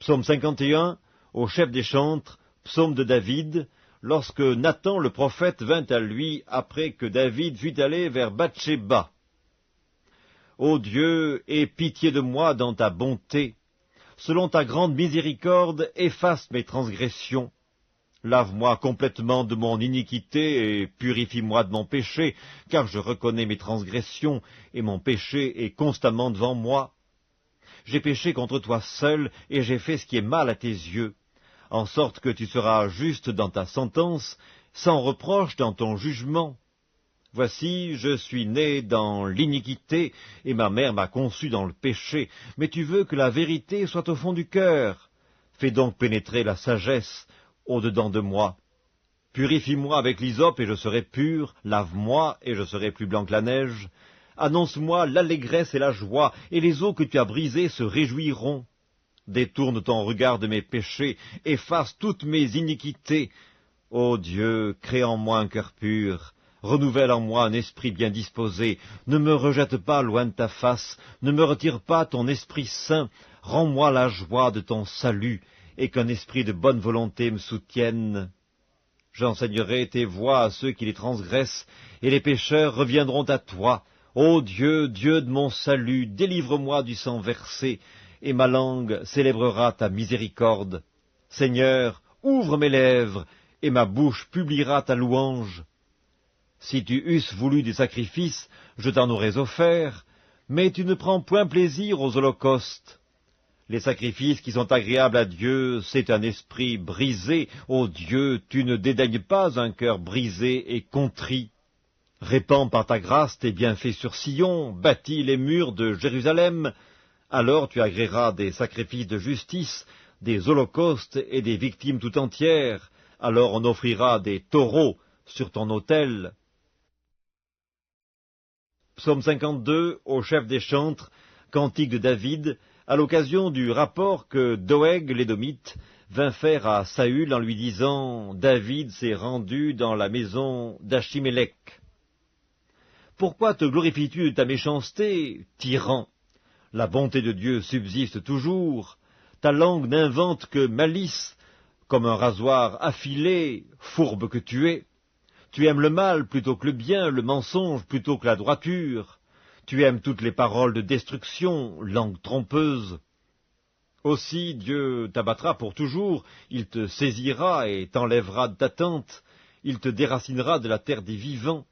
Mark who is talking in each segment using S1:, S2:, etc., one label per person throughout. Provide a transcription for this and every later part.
S1: Psaume 51, au chef des chantres, psaume de David, lorsque Nathan le prophète vint à lui après que David fut allé vers Bathsheba. Ô Dieu, aie pitié de moi dans ta bonté. Selon ta grande miséricorde, efface mes transgressions. Lave-moi complètement de mon iniquité et purifie-moi de mon péché, car je reconnais mes transgressions et mon péché est constamment devant moi. J'ai péché contre toi seul et j'ai fait ce qui est mal à tes yeux, en sorte que tu seras juste dans ta sentence, sans reproche dans ton jugement. Voici, je suis né dans l'iniquité, et ma mère m'a conçu dans le péché, mais tu veux que la vérité soit au fond du cœur. Fais donc pénétrer la sagesse au-dedans de moi. Purifie-moi avec l'hysope et je serai pur, lave-moi et je serai plus blanc que la neige. Annonce-moi l'allégresse et la joie, et les eaux que tu as brisées se réjouiront. Détourne ton regard de mes péchés, efface toutes mes iniquités. Ô Dieu, crée en moi un cœur pur, renouvelle en moi un esprit bien disposé, ne me rejette pas loin de ta face, ne me retire pas ton Esprit Saint, rends-moi la joie de ton salut, et qu'un esprit de bonne volonté me soutienne. J'enseignerai tes voies à ceux qui les transgressent, et les pécheurs reviendront à toi. Ô Dieu, Dieu de mon salut, délivre-moi du sang versé, et ma langue célébrera ta miséricorde. Seigneur, ouvre mes lèvres, et ma bouche publiera ta louange. Si tu eusses voulu des sacrifices, je t'en aurais offert, mais tu ne prends point plaisir aux holocaustes. Les sacrifices qui sont agréables à Dieu, c'est un esprit brisé. Ô Dieu, tu ne dédaignes pas un cœur brisé et contrit. Répands par ta grâce tes bienfaits sur Sion, bâtis les murs de Jérusalem. Alors tu agréeras des sacrifices de justice, des holocaustes et des victimes tout entières. Alors on offrira des taureaux sur ton autel. Psaume 52, au chef des chantres, cantique de David, à l'occasion du rapport que Doeg l'Édomite vint faire à Saül en lui disant « David s'est rendu dans la maison d'Achimélec. » Pourquoi te glorifies-tu de ta méchanceté, tyran? La bonté de Dieu subsiste toujours. Ta langue n'invente que malice, comme un rasoir affilé, fourbe que tu es. Tu aimes le mal plutôt que le bien, le mensonge plutôt que la droiture. Tu aimes toutes les paroles de destruction, langue trompeuse. Aussi Dieu t'abattra pour toujours, il te saisira et t'enlèvera de ta tente, il te déracinera de la terre des vivants.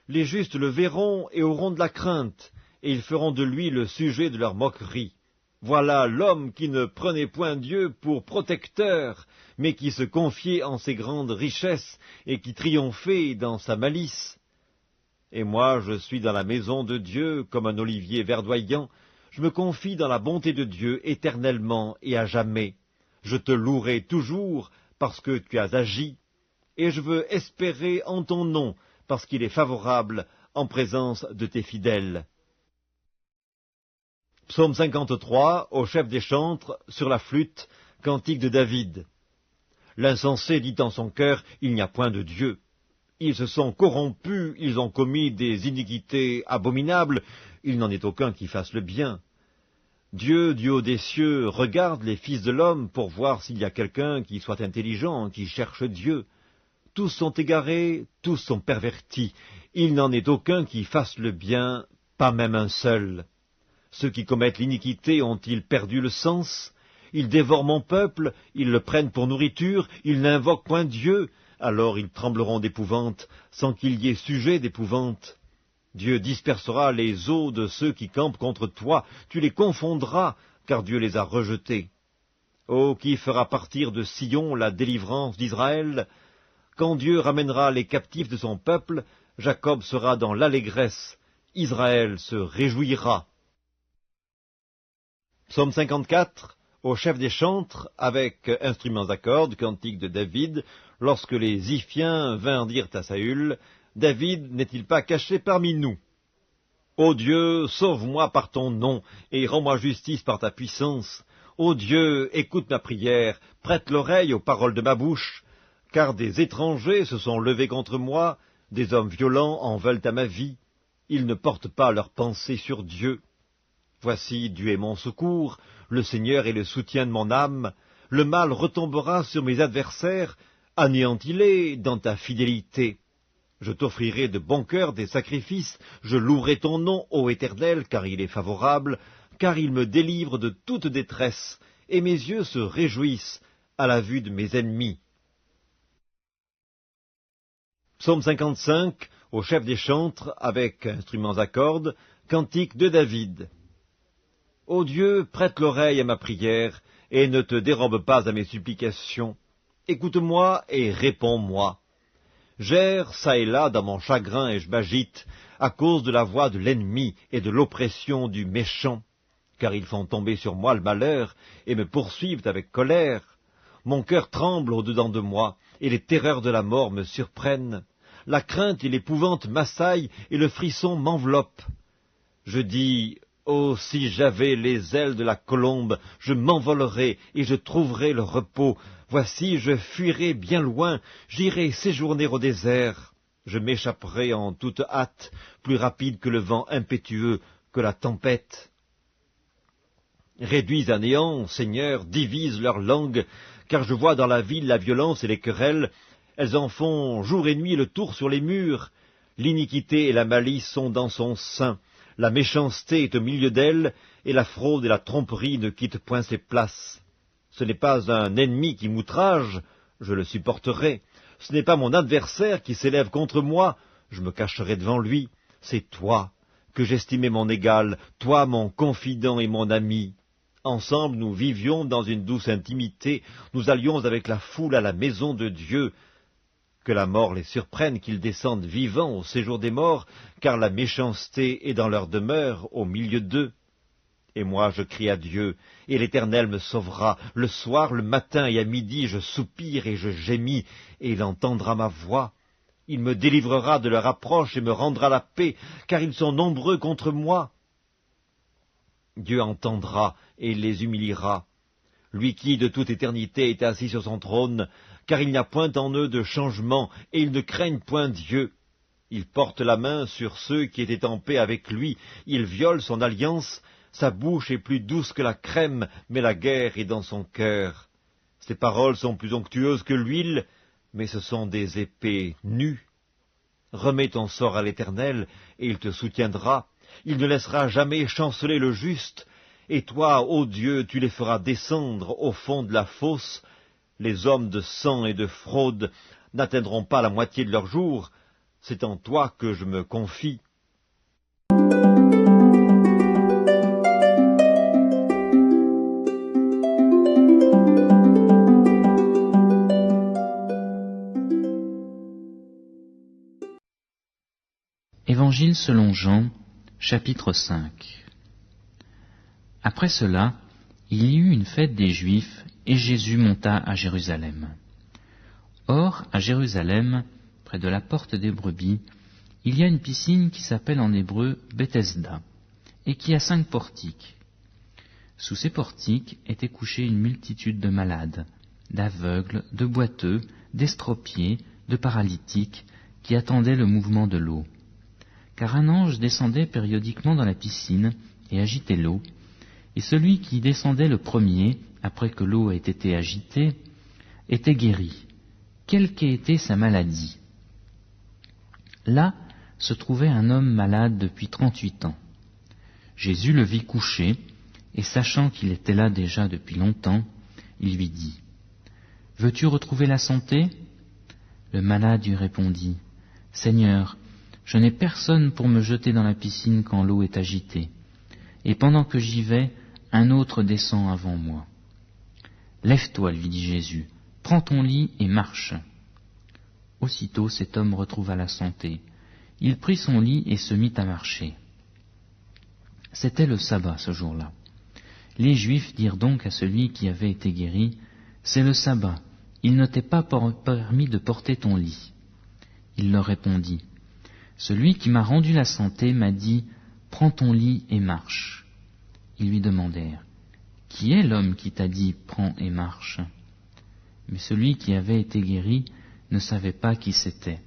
S1: Les justes le verront et auront de la crainte, et ils feront de lui le sujet de leur moquerie. Voilà l'homme qui ne prenait point Dieu pour protecteur, mais qui se confiait en ses grandes richesses et qui triomphait dans sa malice. Et moi, je suis dans la maison de Dieu comme un olivier verdoyant. Je me confie dans la bonté de Dieu éternellement et à jamais. Je te louerai toujours parce que tu as agi, et je veux espérer en ton nom parce qu'il est favorable en présence de tes fidèles. Psaume 53, au chef des chantres, sur la flûte, cantique de David. L'insensé dit en son cœur, il n'y a point de Dieu. Ils se sont corrompus, ils ont commis des iniquités abominables, il n'en est aucun qui fasse le bien. Dieu, du haut des cieux, regarde les fils de l'homme pour voir s'il y a quelqu'un qui soit intelligent, qui cherche Dieu. Tous sont égarés, tous sont pervertis, il n'en est aucun qui fasse le bien, pas même un seul. Ceux qui commettent l'iniquité ont-ils perdu le sens? Ils dévorent mon peuple, ils le prennent pour nourriture, ils n'invoquent point Dieu. Alors ils trembleront d'épouvante, sans qu'il y ait sujet d'épouvante. Dieu dispersera les eaux de ceux qui campent contre toi, tu les confondras, car Dieu les a rejetés. Oh, qui fera partir de Sion la délivrance d'Israël? Quand Dieu ramènera les captifs de son peuple, Jacob sera dans l'allégresse, Israël se réjouira. Psaume 54, au chef des chantres, avec instruments à cordes, cantique de David, lorsque les Iphiens vinrent dire à Saül, « David n'est-il pas caché parmi nous? Ô Dieu, sauve-moi par ton nom, et rends-moi justice par ta puissance. Ô Dieu, écoute ma prière, prête l'oreille aux paroles de ma bouche, car des étrangers se sont levés contre moi, des hommes violents en veulent à ma vie. Ils ne portent pas leur pensée sur Dieu. Voici, Dieu est mon secours, le Seigneur est le soutien de mon âme. Le mal retombera sur mes adversaires, anéantis-les dans ta fidélité. Je t'offrirai de bon cœur des sacrifices, je louerai ton nom, ô Éternel, car il est favorable, car il me délivre de toute détresse, et mes yeux se réjouissent à la vue de mes ennemis. Psaume 55, au chef des chantres, avec instruments à cordes, cantique de David. Ô Dieu, prête l'oreille à ma prière, et ne te dérobe pas à mes supplications. Écoute-moi et réponds-moi. J'erre çà et là dans mon chagrin et je m'agite, à cause de la voix de l'ennemi et de l'oppression du méchant. Car ils font tomber sur moi le malheur, et me poursuivent avec colère. Mon cœur tremble au-dedans de moi, et les terreurs de la mort me surprennent. La crainte et l'épouvante m'assaillent, et le frisson m'enveloppe. Je dis, oh, si j'avais les ailes de la colombe, je m'envolerais, et je trouverais le repos. Voici, je fuirai bien loin, j'irai séjourner au désert. Je m'échapperai en toute hâte, plus rapide que le vent impétueux, que la tempête. Réduis à néant, Seigneur, divise leur langue, car je vois dans la ville la violence et les querelles. Elles en font jour et nuit le tour sur les murs. L'iniquité et la malice sont dans son sein. La méchanceté est au milieu d'elle, et la fraude et la tromperie ne quittent point ses places. Ce n'est pas un ennemi qui m'outrage, je le supporterai. Ce n'est pas mon adversaire qui s'élève contre moi, je me cacherai devant lui. C'est toi que j'estimais mon égal, toi mon confident et mon ami. Ensemble nous vivions dans une douce intimité, nous allions avec la foule à la maison de Dieu. Que la mort les surprenne, qu'ils descendent vivants au séjour des morts, car la méchanceté est dans leur demeure, au milieu d'eux. Et moi je crie à Dieu, et l'Éternel me sauvera. Le soir, le matin et à midi, je soupire et je gémis, et il entendra ma voix. Il me délivrera de leur approche et me rendra la paix, car ils sont nombreux contre moi. Dieu entendra et les humiliera. Lui qui, de toute éternité, est assis sur son trône, car il n'y a point en eux de changement, et ils ne craignent point Dieu. Il porte la main sur ceux qui étaient en paix avec lui, il viole son alliance, sa bouche est plus douce que la crème, mais la guerre est dans son cœur. Ses paroles sont plus onctueuses que l'huile, mais ce sont des épées nues. Remets ton sort à l'Éternel, et il te soutiendra. Il ne laissera jamais chanceler le juste, et toi, ô Dieu, tu les feras descendre au fond de la fosse. Les hommes de sang et de fraude n'atteindront pas la moitié de leur jour. C'est en toi que je me confie.
S2: Évangile selon Jean, chapitre 5. Après cela, il y eut une fête des Juifs, et Jésus monta à Jérusalem. Or, à Jérusalem, près de la porte des brebis, il y a une piscine qui s'appelle en hébreu Bethesda, et qui a 5 portiques. Sous ces portiques était couchée une multitude de malades, d'aveugles, de boiteux, d'estropiés, de paralytiques, qui attendaient le mouvement de l'eau. Car un ange descendait périodiquement dans la piscine et agitait l'eau, et celui qui descendait le premier, après que l'eau ait été agitée, était guéri, quelle qu'ait été sa maladie. Là se trouvait un homme malade depuis 38 ans. Jésus le vit couché, et sachant qu'il était là déjà depuis longtemps, il lui dit, « Veux-tu retrouver la santé ?» Le malade lui répondit, « Seigneur, je n'ai personne pour me jeter dans la piscine quand l'eau est agitée, et pendant que j'y vais, un autre descend avant moi. » « Lève-toi, lui dit Jésus, prends ton lit et marche. » Aussitôt cet homme retrouva la santé. Il prit son lit et se mit à marcher. C'était le sabbat ce jour-là. Les Juifs dirent donc à celui qui avait été guéri, « C'est le sabbat, il ne t'est pas permis de porter ton lit. » Il leur répondit, « Celui qui m'a rendu la santé m'a dit, « Prends ton lit et marche. » Ils lui demandèrent, « Qui est l'homme qui t'a dit, prends et marche ?» Mais celui qui avait été guéri ne savait pas qui c'était,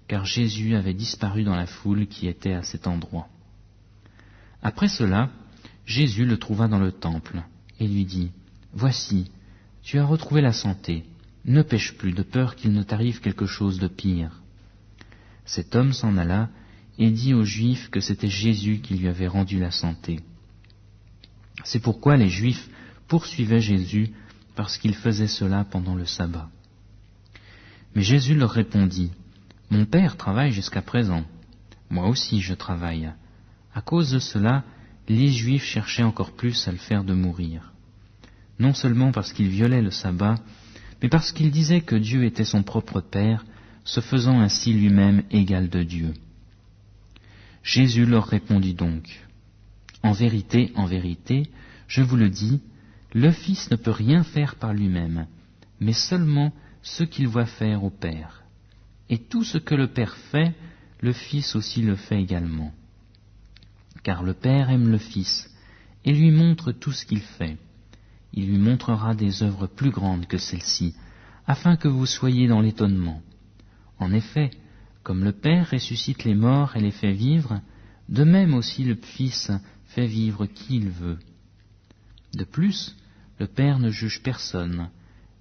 S2: car Jésus avait disparu dans la foule qui était à cet endroit. Après cela, Jésus le trouva dans le temple et lui dit, « Voici, tu as retrouvé la santé, ne pêche plus de peur qu'il ne t'arrive quelque chose de pire. » Cet homme s'en alla et dit aux Juifs que c'était Jésus qui lui avait rendu la santé. C'est pourquoi les Juifs poursuivaient Jésus parce qu'il faisait cela pendant le sabbat. Mais Jésus leur répondit, « Mon Père travaille jusqu'à présent. Moi aussi je travaille. » À cause de cela, les Juifs cherchaient encore plus à le faire de mourir. Non seulement parce qu'il violait le sabbat, mais parce qu'il disait que Dieu était son propre Père, se faisant ainsi lui-même égal de Dieu. Jésus leur répondit donc, « En vérité, je vous le dis, le Fils ne peut rien faire par lui-même, mais seulement ce qu'il voit faire au Père. Et tout ce que le Père fait, le Fils aussi le fait également. Car le Père aime le Fils et lui montre tout ce qu'il fait. Il lui montrera des œuvres plus grandes que celles-ci, afin que vous soyez dans l'étonnement. En effet, comme le Père ressuscite les morts et les fait vivre, de même aussi le Fils fait vivre qui il veut. De plus, le Père ne juge personne,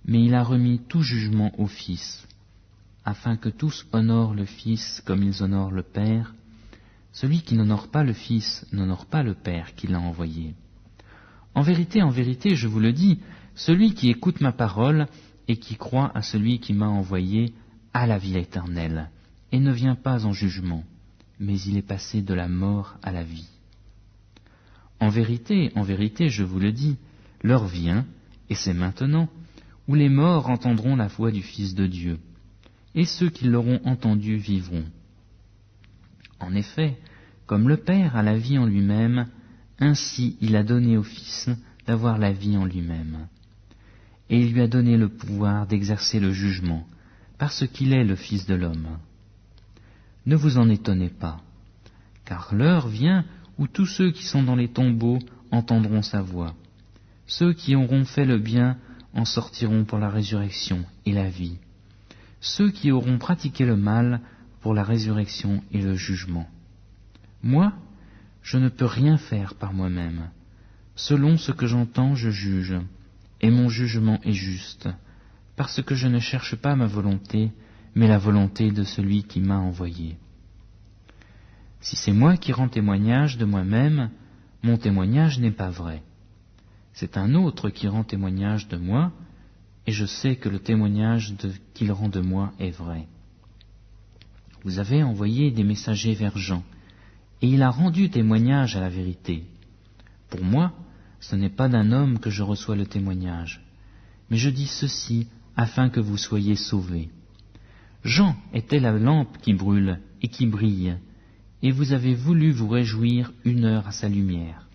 S2: mais il a remis tout jugement au Fils, afin que tous honorent le Fils comme ils honorent le Père. Celui qui n'honore pas le Fils n'honore pas le Père qui l'a envoyé. En vérité, je vous le dis, celui qui écoute ma parole et qui croit à celui qui m'a envoyé a la vie éternelle, et ne vient pas en jugement, mais il est passé de la mort à la vie. En vérité, je vous le dis, l'heure vient, et c'est maintenant, où les morts entendront la voix du Fils de Dieu, et ceux qui l'auront entendu vivront. En effet, comme le Père a la vie en lui-même, ainsi il a donné au Fils d'avoir la vie en lui-même. Et il lui a donné le pouvoir d'exercer le jugement, parce qu'il est le Fils de l'homme. Ne vous en étonnez pas, car l'heure vient où tous ceux qui sont dans les tombeaux entendront sa voix. Ceux qui auront fait le bien en sortiront pour la résurrection et la vie. Ceux qui auront pratiqué le mal pour la résurrection et le jugement. Moi, je ne peux rien faire par moi-même. Selon ce que j'entends, je juge, et mon jugement est juste, parce que je ne cherche pas ma volonté, mais la volonté de celui qui m'a envoyé. Si c'est moi qui rends témoignage de moi-même, mon témoignage n'est pas vrai. C'est un autre qui rend témoignage de moi, et je sais que le témoignage qu'il rend de moi est vrai. Vous avez envoyé des messagers vers Jean, et il a rendu témoignage à la vérité. Pour moi, ce n'est pas d'un homme que je reçois le témoignage, mais je dis ceci afin que vous soyez sauvés. Jean était la lampe qui brûle et qui brille, et vous avez voulu vous réjouir 1 heure à sa lumière.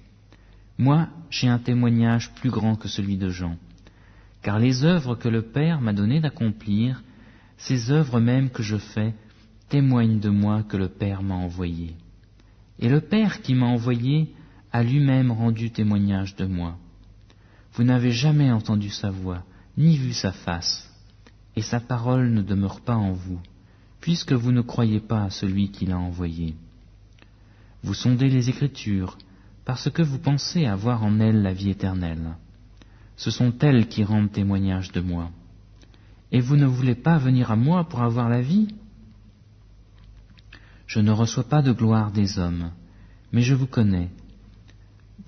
S2: Moi, j'ai un témoignage plus grand que celui de Jean, car les œuvres que le Père m'a donné d'accomplir, ces œuvres mêmes que je fais, témoignent de moi que le Père m'a envoyé. Et le Père qui m'a envoyé a lui-même rendu témoignage de moi. Vous n'avez jamais entendu sa voix, ni vu sa face, et sa parole ne demeure pas en vous, puisque vous ne croyez pas à celui qui l'a envoyé. Vous sondez les Écritures, parce que vous pensez avoir en elles la vie éternelle. Ce sont elles qui rendent témoignage de moi. Et vous ne voulez pas venir à moi pour avoir la vie ? Je ne reçois pas de gloire des hommes, mais je vous connais.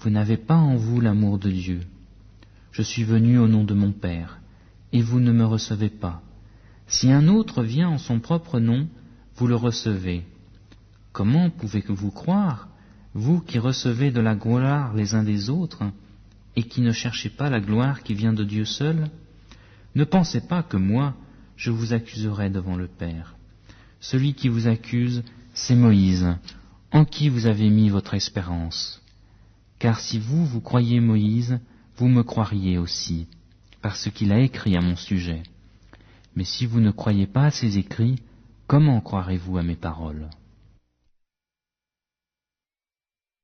S2: Vous n'avez pas en vous l'amour de Dieu. Je suis venu au nom de mon Père, et vous ne me recevez pas. Si un autre vient en son propre nom, vous le recevez. Comment pouvez-vous croire, vous qui recevez de la gloire les uns des autres, et qui ne cherchez pas la gloire qui vient de Dieu seul ? Ne pensez pas que moi, je vous accuserai devant le Père. Celui qui vous accuse, c'est Moïse, en qui vous avez mis votre espérance. Car si vous croyez Moïse, vous me croiriez aussi, parce qu'il a écrit à mon sujet. Mais si vous ne croyez pas à ses écrits, comment croirez-vous à mes paroles ?